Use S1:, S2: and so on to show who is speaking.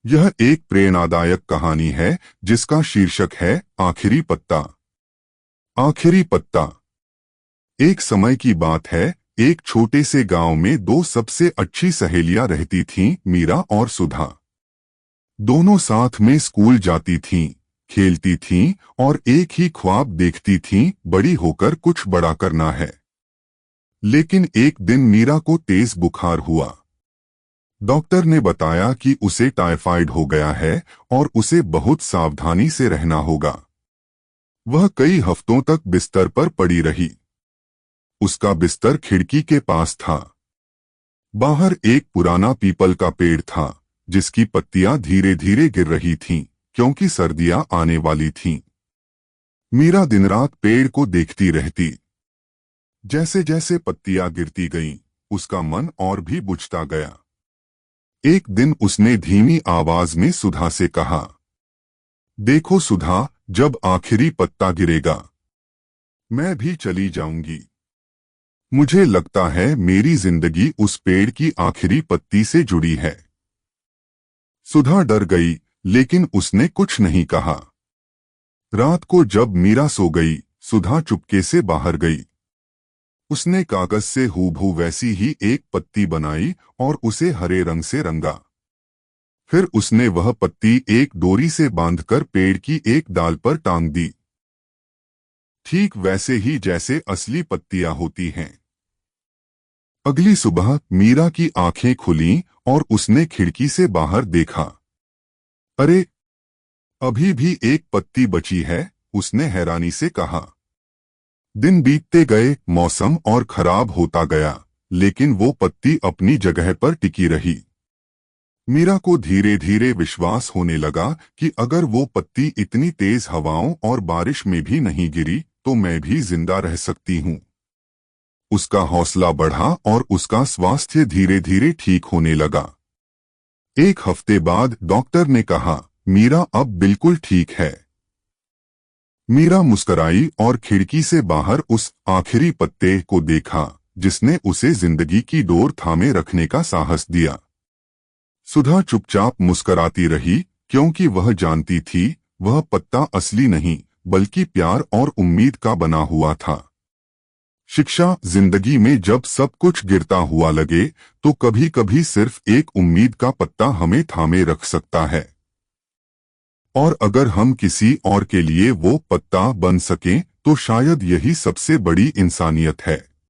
S1: यह एक प्रेरणादायक कहानी है जिसका शीर्षक है आखिरी पत्ता। आखिरी पत्ता। एक समय की बात है, एक छोटे से गांव में दो सबसे अच्छी सहेलियां रहती थीं, मीरा और सुधा। दोनों साथ में स्कूल जाती थीं, खेलती थीं और एक ही ख्वाब देखती थीं, बड़ी होकर कुछ बड़ा करना है। लेकिन एक दिन मीरा को तेज बुखार हुआ। डॉक्टर ने बताया कि उसे टाइफाइड हो गया है और उसे बहुत सावधानी से रहना होगा। वह कई हफ्तों तक बिस्तर पर पड़ी रही। उसका बिस्तर खिड़की के पास था। बाहर एक पुराना पीपल का पेड़ था जिसकी पत्तियां धीरे धीरे गिर रही थीं, क्योंकि सर्दियां आने वाली थीं। मीरा दिन रात पेड़ को देखती रहती। जैसे जैसे पत्तियां गिरती गईं, उसका मन और भी बुझता गया। एक दिन उसने धीमी आवाज में सुधा से कहा, देखो सुधा, जब आखिरी पत्ता गिरेगा मैं भी चली जाऊंगी। मुझे लगता है मेरी जिंदगी उस पेड़ की आखिरी पत्ती से जुड़ी है। सुधा डर गई, लेकिन उसने कुछ नहीं कहा। रात को जब मीरा सो गई, सुधा चुपके से बाहर गई। उसने कागज से हूबहू वैसी ही एक पत्ती बनाई और उसे हरे रंग से रंगा। फिर उसने वह पत्ती एक डोरी से बांधकर पेड़ की एक डाल पर टांग दी, ठीक वैसे ही जैसे असली पत्तियां होती हैं। अगली सुबह मीरा की आंखें खुलीं और उसने खिड़की से बाहर देखा। अरे, अभी भी एक पत्ती बची है, उसने हैरानी से कहा। दिन बीतते गए, मौसम और खराब होता गया, लेकिन वो पत्ती अपनी जगह पर टिकी रही। मीरा को धीरे धीरे विश्वास होने लगा कि अगर वो पत्ती इतनी तेज हवाओं और बारिश में भी नहीं गिरी, तो मैं भी जिंदा रह सकती हूँ। उसका हौसला बढ़ा और उसका स्वास्थ्य धीरे धीरे ठीक होने लगा। एक हफ्ते बाद डॉक्टर ने कहा, मीरा अब बिल्कुल ठीक है। मीरा मुस्कराई और खिड़की से बाहर उस आखिरी पत्ते को देखा जिसने उसे जिंदगी की डोर थामे रखने का साहस दिया। सुधा चुपचाप मुस्कराती रही, क्योंकि वह जानती थी वह पत्ता असली नहीं बल्कि प्यार और उम्मीद का बना हुआ था। शिक्षा, जिंदगी में जब सब कुछ गिरता हुआ लगे, तो कभी कभी सिर्फ एक उम्मीद का पत्ता हमें थामे रख सकता है। और अगर हम किसी और के लिए वो पत्ता बन सकें, तो शायद यही सबसे बड़ी इंसानियत है।